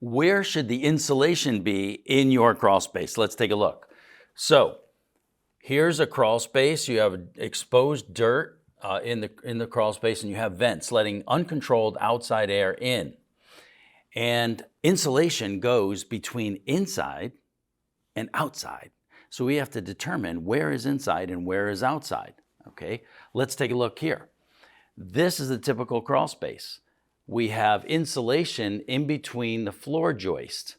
where should the insulation be in your crawl space? Let's take a look. So here's a crawl space. You have exposed dirt in the crawl space, and you have vents letting uncontrolled outside air in. And insulation goes between inside and outside. So we have to determine where is inside and where is outside. Okay, let's take a look here. This is a typical crawl space. We have insulation in between the floor joist.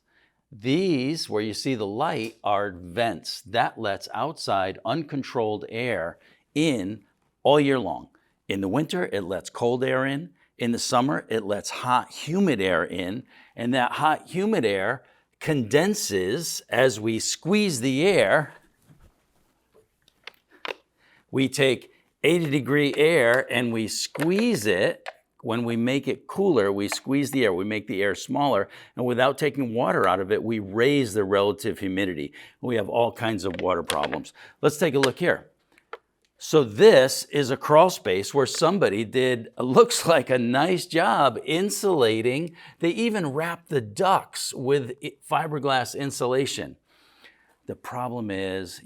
These, where you see the light, are vents. That lets outside uncontrolled air in all year long. In the winter, it lets cold air in. In the summer, it lets hot, humid air in. And that hot, humid air condenses as we squeeze the air. We take 80-degree air and we squeeze it. When we make it cooler, we squeeze the air, we make the air smaller, and without taking water out of it, we raise the relative humidity. We have all kinds of water problems. Let's take a look here. So this is a crawl space where somebody looks like a nice job insulating. They even wrapped the ducts with fiberglass insulation. The problem is,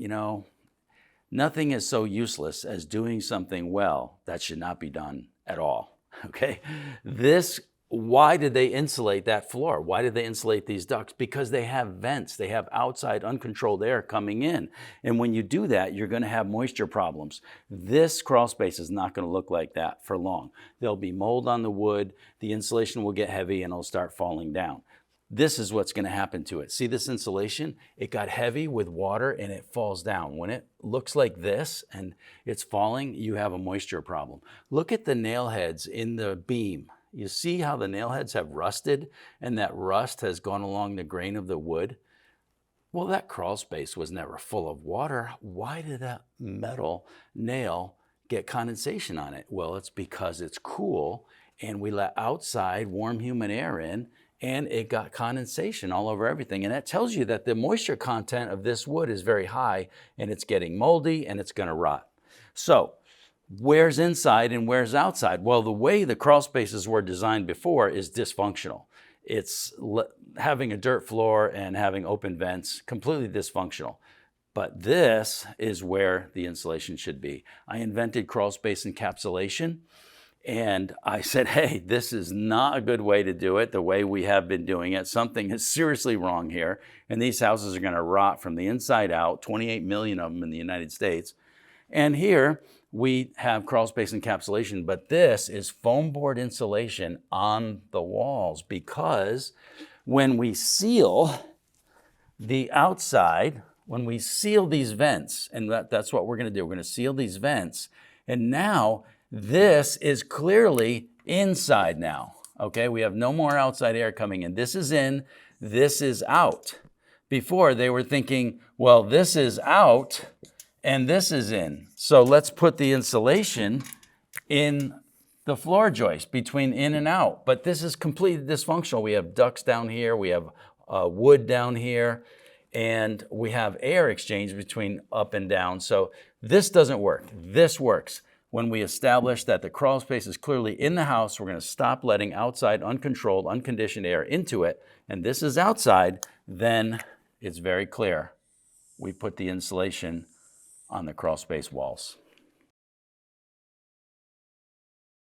nothing is so useless as doing something well that should not be done at all. Okay, why did they insulate that floor? Why did they insulate these ducts? Because they have vents. They have outside uncontrolled air coming in. And when you do that, you're going to have moisture problems. This crawl space is not going to look like that for long. There'll be mold on the wood. The insulation will get heavy and it'll start falling down. This is what's going to happen to it. See this insulation? It got heavy with water and it falls down. When it looks like this and it's falling, you have a moisture problem. Look at the nail heads in the beam. You see how the nail heads have rusted and that rust has gone along the grain of the wood? Well, that crawl space was never full of water. Why did that metal nail get condensation on it? Well, it's because it's cool and we let outside warm, humid air in, and it got condensation all over everything. And that tells you that the moisture content of this wood is very high and it's getting moldy and it's gonna rot. So where's inside and where's outside? Well, the way the crawl spaces were designed before is dysfunctional. It's having a dirt floor and having open vents, completely dysfunctional. But this is where the insulation should be. I invented crawl space encapsulation. And I said, hey, this is not a good way to do it, the way we have been doing it. Something is seriously wrong here. And these houses are going to rot from the inside out, 28 million of them in the United States. And here we have crawl space encapsulation, but this is foam board insulation on the walls, because when we seal the outside, when we seal these vents, and that's what we're going to do. We're going to seal these vents. And now this is clearly inside now, okay? We have no more outside air coming in. This is in, this is out. Before they were thinking, well, this is out and this is in. So let's put the insulation in the floor joist between in and out. But this is completely dysfunctional. We have ducts down here, we have wood down here, and we have air exchange between up and down. So this doesn't work. This works. When we establish that the crawl space is clearly in the house, we're going to stop letting outside uncontrolled, unconditioned air into it, and this is outside, then it's very clear. We put the insulation on the crawl space walls.